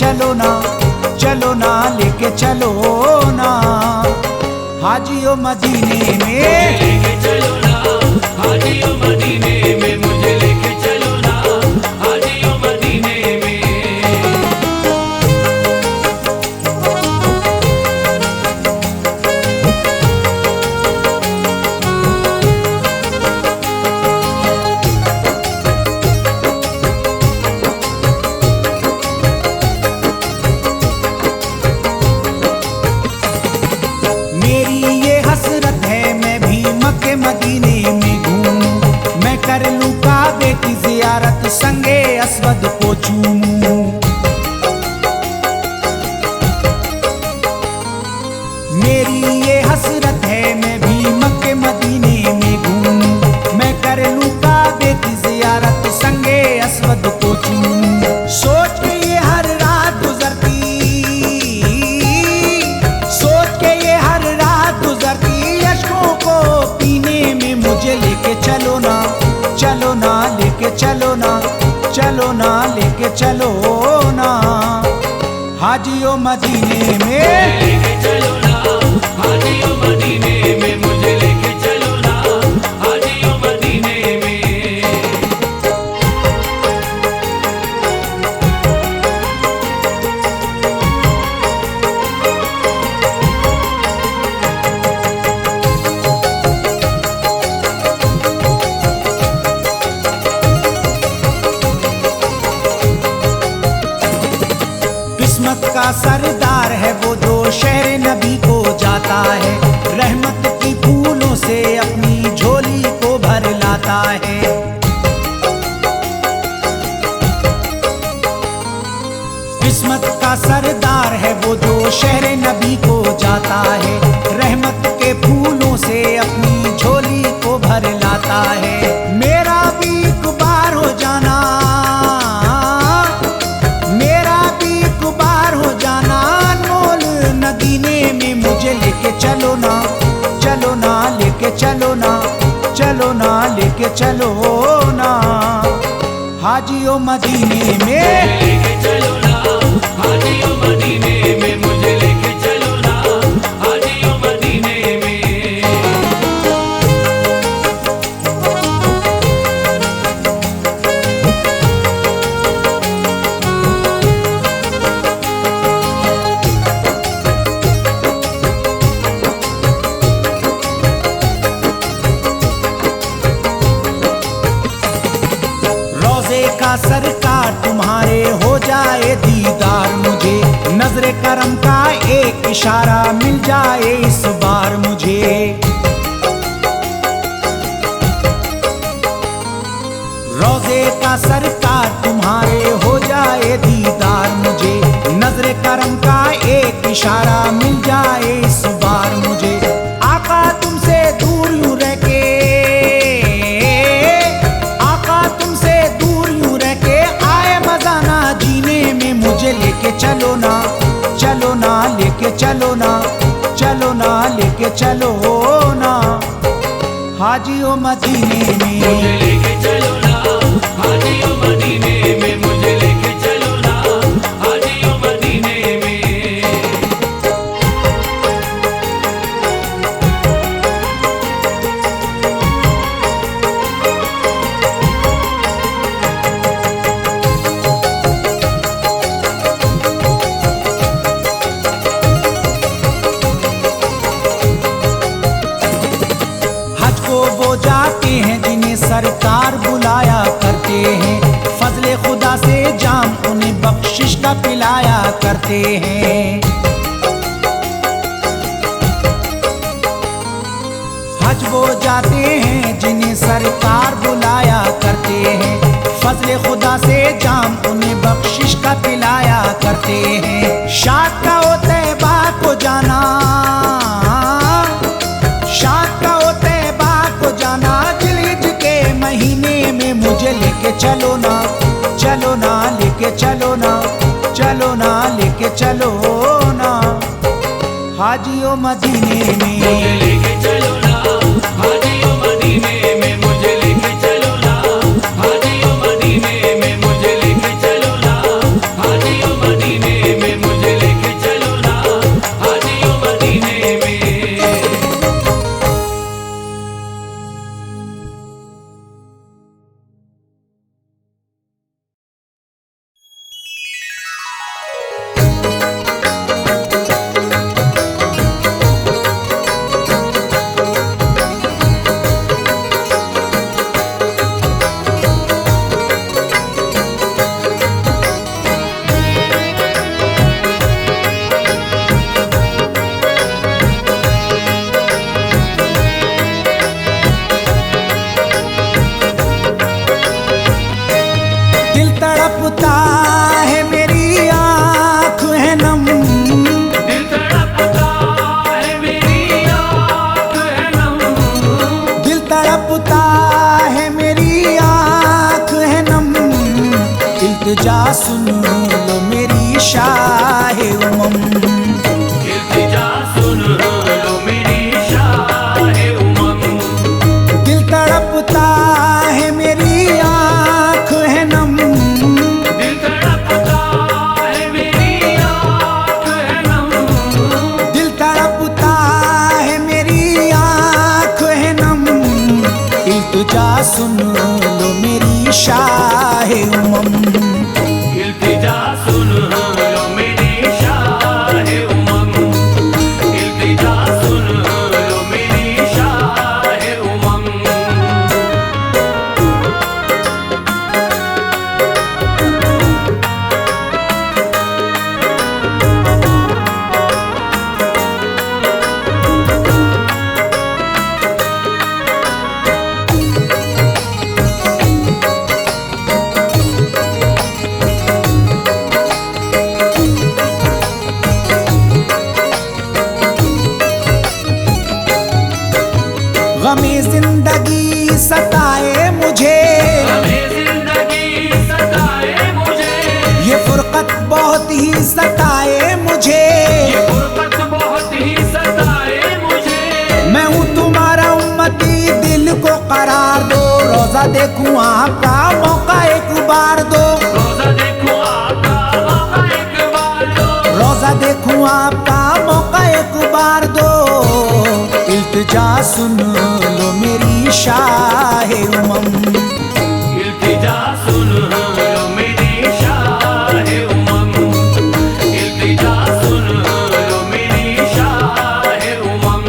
चलो ना, चलो ना लेके चलो ना हाजियो मदीने में। लेके चलो ना हाजियो मदीने में, मुझे लेके चलो ना हाजियो मदीने में। मेरी ये हसरत है मैं भी मक्के मदीने में घूमूं, मैं कर लूं काबे की जियारत संगे अस्वद को चूमूं। मेरी ये हसरत है मैं भी मक्के मदीने में घूमूं, मैं कर लूं काबे की जियारत संगे अस्वद को चूमूं। सोच के ये हर रात गुजरती, सोच के ये हर रात गुजरती अश्कों को पीने में, मुझे लेके चलो ना, चलो ना लेके चलो ना, चलो ना लेके चलो ना हाजियो मदीने में। लेके चलो ना हाजियो मदीने में, मुझे लेके चलो ना हाजियो मदीने में। किस्मत का सरदार है वो जो शहर नबी को जाता है, रहमत की फूलों से अपनी झोली को भर लाता है। किस्मत का सरदार है वो जो शहर नबी को जाता है, रहमत के फूलों से अपनी झोली को भर लाता है। मेरा भी एक बार हो जाना, मेरा भी एक बार हो जाना अनमोल नगीने में, मुझे लेके चलो ना, चलो ना लेके चलो ना, चलो ना लेके चलो ना हाजियो मदीने में। लेके चलो ना हाजियो मदीने में, मुझे लेके चलो ना हाजियो मदीने में। रोज़े का सरकार तुम्हारे हो जाए दीदार, मुझे नजरे करम का एक इशारा मिल जाए इस बार मुझे। रोज़े का सरकार तुम्हारे हो जाए दीदार, मुझे नजरे करम का एक इशारा मिल जाए इस बार मुझे। आका तुमसे दूर यूं रह के, आका तुमसे दूर यूं रह के आए मजा ना जीने में, मुझे लेके चलो ना, चलो ना लेके चलो ना, चलो ना लेके चलो ना हाजियो मदीने मुझे में। लेके चलो ना हाजियो मदीने में, मुझे लेके चलो ना हाजियो मदीने में। हज को वो जाते हैं जिन्हें सरकार बुलाया करते हैं, फजले खुदा से जाम उन्हें बख्शिश का पिलाया करते हैं। हज वो जाते हैं जिन्हें सरकार बुलाया करते हैं, फजले खुदा से जाम उन्हें बख्शिश का पिलाया करते हैं। शाद का ओ तैबा को जाना, शाद का ओ तैबा को जाना जिलहिज के महीने में, मुझे लेके चलो ना, चलो ना लेके चलो ना, चलो ना लेके चलो ना हाजियो मदीने मुझे में। लेके चलो ना हाजियो मदीने में, मुझे लेके चलो ना हाजियो मदीने में, मुझे लेके चलो ना हाजियो मदीने इल्तिजा सुन लो मेरी शाहे उमम। इल्तिजा सुन लो मेरी शाहे उमम। दिल तड़पता है मेरी आँख है नम, दिल तड़पता है मेरी आँख है नम। दिल तड़पता है मेरी आँख है नम। इल्तिजा सुन लो मेरी शाहे उमम। इल्तिजा सुन लो मेरी शाहे उमम। इल्तिजा सुन लो मेरी शाहे उमम। गमे जिंदगी सताए मुझे, हमें जिंदगी सताए मुझे। ये फुरकत बहुत ही सताए मुझे। ये गुर्बत बहुत ही सताए मुझे। मैं हूँ तुम्हारा उम्मती, दिल को करार दो। रोजा देखूं आपका मौका एक बार दो। रोजा देखो आपका मौका एक बार दो। रोजा देखूं आपका मौका एक बार दो। इल्तिजा सुन लो मेरी शाहे उमम। इल्तिजा सुन लो मेरी शाहे उमम। इल्तिजा सुन लो मेरी शाहे उमम।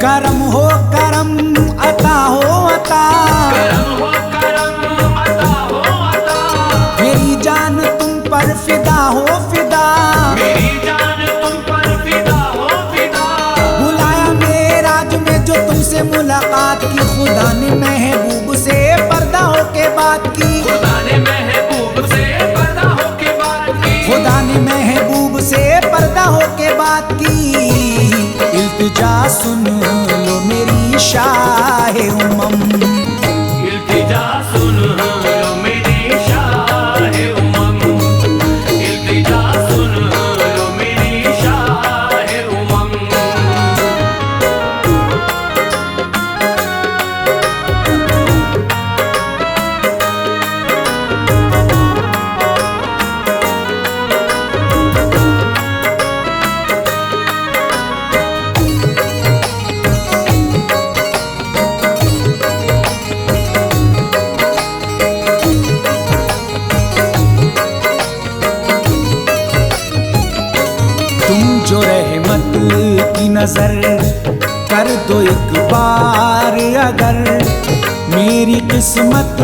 करम हो करम, अता हो अता। करम हो करम, अता हो अता। मेरी जान तुम पर फिदा हो फिदा। मेरी जान तुम पर फिदा हो फिदा। बुलाया मेराज में जो तुमसे मुलाकात की। खुदा ने महबूब से पर्दा होके बात की। खुदा ने महबूब से पर्दा होके बात की। खुदा ने महबूब से पर्दा होके बात की। इल्तिजा सुन लो मेरी शाहे उमम। इल्तिजा सुन लो मेरी शाहे उमम। इल्तिजा सुन लो मेरी शाहे उमम। तुम जो रहमत की नजर कर दो एक बार, अगर मेरी किस्मत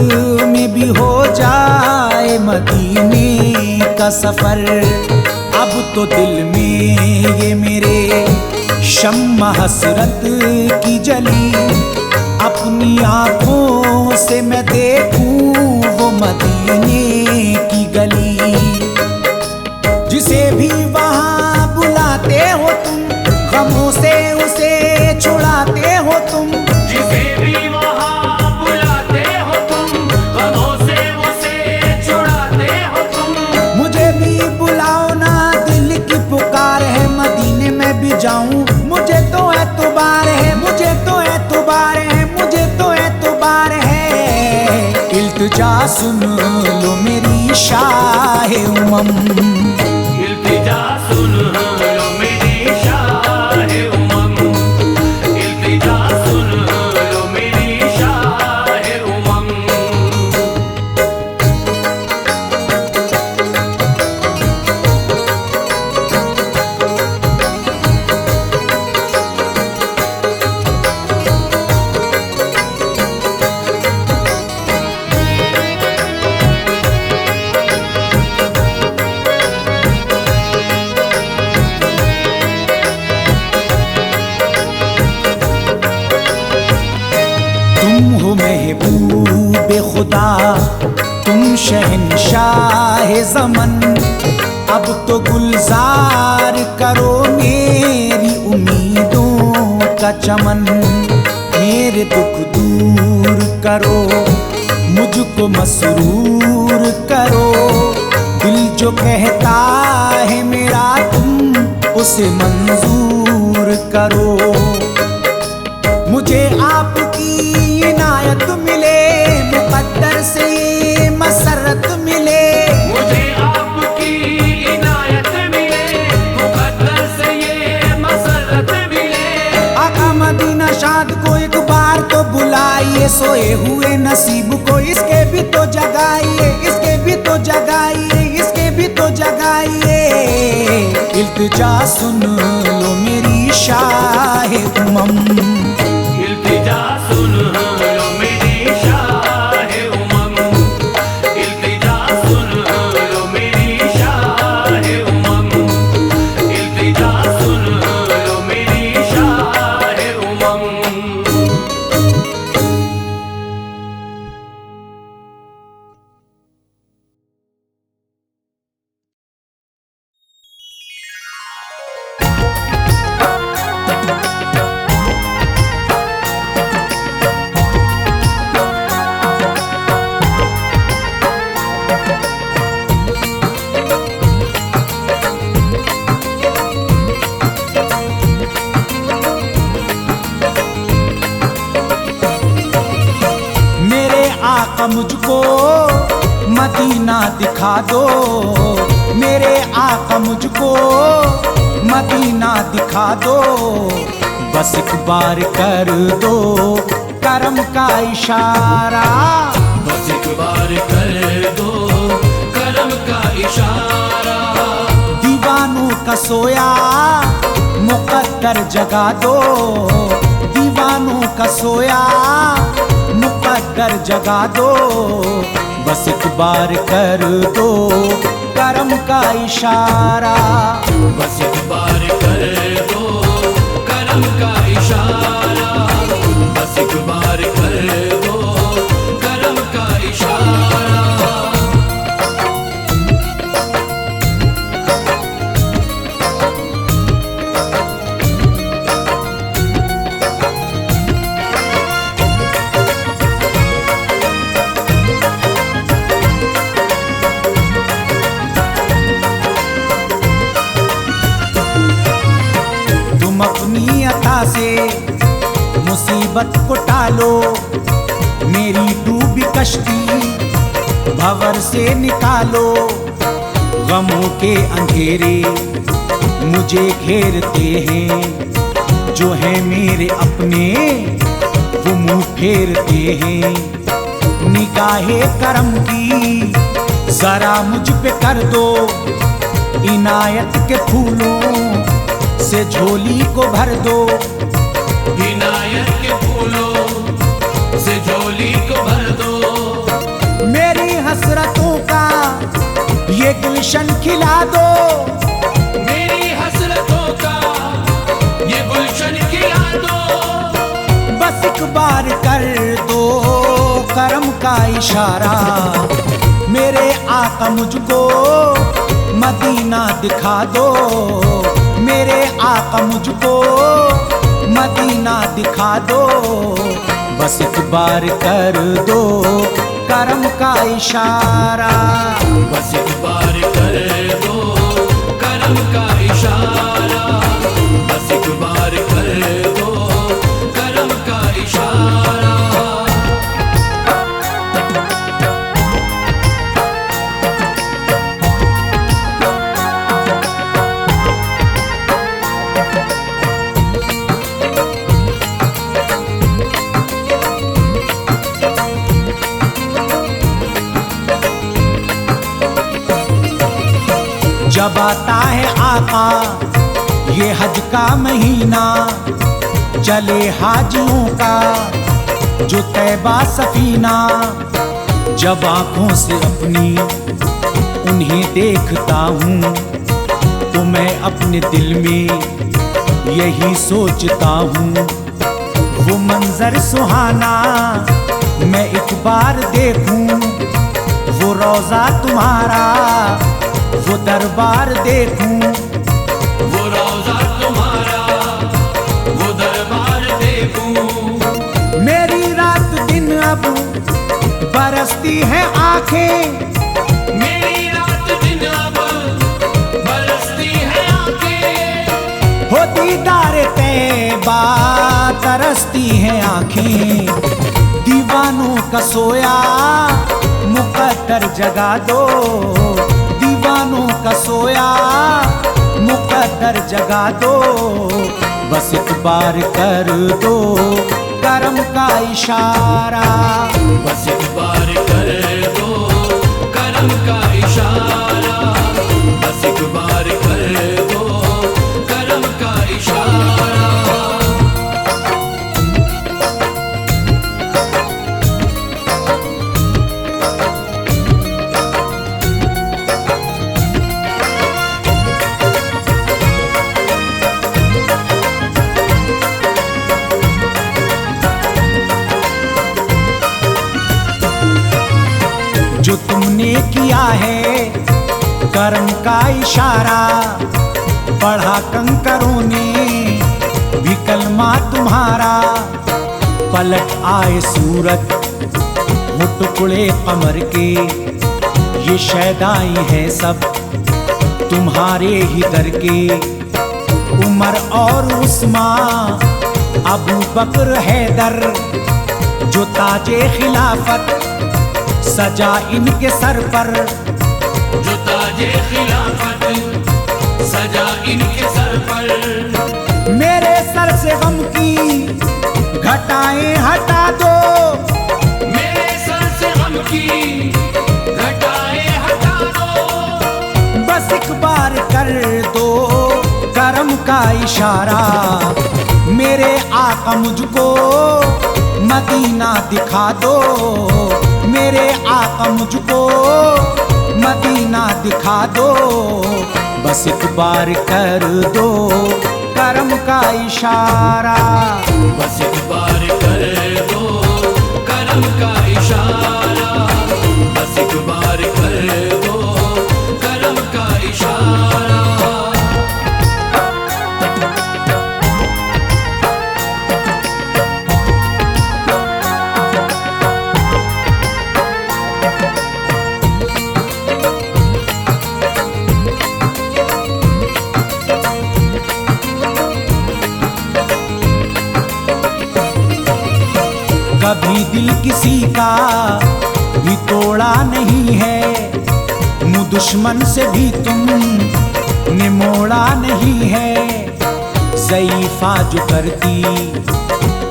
में भी हो जाए मदीने का सफर। अब तो दिल में ये मेरे शम्मा हसरत की जली। अपनी आंखों से मैं देखूं वो मदीने की गली। जिसे भी वहाँ बुलाते हो तुम, गमों से उसे छुड़ाते हो तुम। जिसे भी वहाँ बुलाते हो तुम, गमों से उसे छुड़ाते हो तुम। मुझे भी बुलाओ ना, दिल की पुकार है। मदीने में भी जाऊं, मुझे तो एतबार है। मुझे तो एतबार है। मुझे तो एतबार है। इल्तिजा सुन लो मेरी शाहे उमम। इल्तिजा सुन लो मेरी शाहे उमम। इल्तिजा सुन लो मेरी शाहे उमम। शहंशाह ज़मन, अब तो गुलजार करो मेरी उम्मीदों का चमन। मेरे दुख दूर करो, मुझको मसरूर करो, दिल जो कहता है मेरा तुम उसे मंजूर करो। मुझे आपकी इनायत मिले, मुक़द्दर से ये मसरत मिले। मुझे आपकी इनायत मिले, मुक़द्दर से ये मसरत मिले। आका मदीना शाद को एक बार तो बुलाइए, सोए हुए नसीब को इसके भी तो जगाइए, इसके भी तो जगाइए, इसके भी तो जगाइए। इल्तिजा सुन लो मेरी शाह उमम, इल्तिजा सुन लो मेरी शाह उमम, इल्तिजा सुन लो मेरी शाह उमम, इल्तिजा सुन लो मेरी शाह उमम। मुझको मदीना दिखा दो, मेरे आका मुझको मदीना दिखा दो। बस एक बार कर दो करम का इशारा, बस एक बार कर दो करम का इशारा। दीवानों का सोया मुक़द्दर जगा दो, दीवानों का सोया मुक़द्दर जगा दो। बस एक बार कर दो करम का इशारा, बस एक बार कर दो करम का इशारा, बस एक बार कर दो करम का इशारा। अपनी अता से मुसीबत को टालो, मेरी डूबी कश्ती भंवर से निकालो। गमों के अंधेरे मुझे घेरते हैं, जो है मेरे अपने वो मुंह फेरते हैं। निगाहे करम की जरा मुझ पे कर दो, इनायत के फूलों से झोली को भर दो, इनायत के फूलों से झोली को भर दो। मेरी हसरतों का ये गुलशन खिला दो, मेरी हसरतों का ये गुलशन खिला दो। बस एक बार कर दो करम का इशारा, मेरे आका मुझको मदीना दिखा दो, मेरे आका मुझको मदीना दिखा दो। बस एक बार कर दो करम का इशारा, बस एक बार कर दो करम का इशारा, बस एक बार कर दो करम का इशारा। जब आता है आका ये हज का महीना, चले हाजियों का जो तैबा सफीना। जब आंखों से अपनी उन्हें देखता हूँ तो मैं अपने दिल में यही सोचता हूँ, वो मंजर सुहाना मैं एक बार देखूं, वो रोजा तुम्हारा, वो दरबार देखूं, वो रोजा तुम्हारा, वो दरबार देखूं। मेरी रात दिन अब बरसती है आंखें, मेरी रात दिन अब बरसती है आंखें। हो दीदार तैबा तरसती हैं आंखें। दीवानों का सोया मुकद्दर जगा दो, दीवानों का सोया मुकद्दर जगा दो। बस एक बार कर दो करम का इशारा, बस एक बार कर दो करम का इशारा, बस एक बार कर दो करम का इशारा। जो तुमने किया है कर्म का इशारा, पढ़ा कंकरों ने भी कलमा तुम्हारा। पलट आए सूरत वो टुकड़े कमर के, ये शैदाई हैं सब तुम्हारे ही दर के। उमर और उस्मान अबू बकर हैदर, जो ताजे खिलाफत सजा इनके सर पर, जो ताजे खिलाफत सजा इनके सर पर। मेरे सर से गम की घटाएं हटा दो, मेरे सर से गम की घटाएं हटा दो। बस एक बार कर दो करम का इशारा। मेरे आका मुझको मदीना दिखा दो, मेरे आका मुझको मदीना दिखा दो। बस एक बार कर दो करम का इशारा, बस एक बार कर दो करम का इशारा, बस एक बार कर दो करम का इशारा। कभी दिल किसी का भी तोड़ा नहीं है, मुँह दुश्मन से भी तुमने मोड़ा नहीं है। ज़ईफ़ा जो करती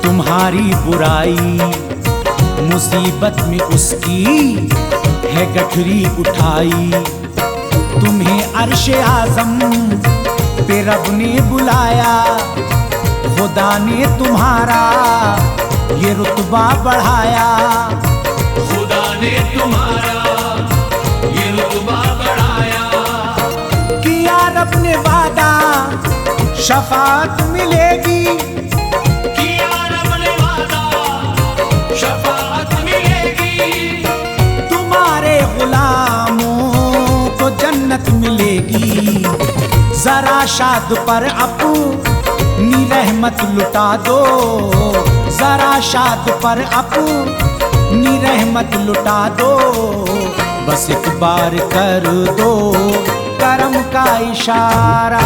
तुम्हारी बुराई, मुसीबत में उसकी है गठरी उठाई। तुम्हें अर्शे आज़म पे रब ने बुलाया, खुदा ने तुम्हारा ये रुतबा बढ़ाया। खुदा ने तुम्हारा ये रुतबा बढ़ाया। किया रब ने वादा शफाअत मिलेगी, किया रब ने वादा शफाअत मिलेगी। तुम्हारे गुलामों को जन्नत मिलेगी। जरा शाद पर अपनी रहमत लुटा दो, जरा शाद पर अपनी रहमत लुटा दो। बस एक बार कर दो करम का इशारा।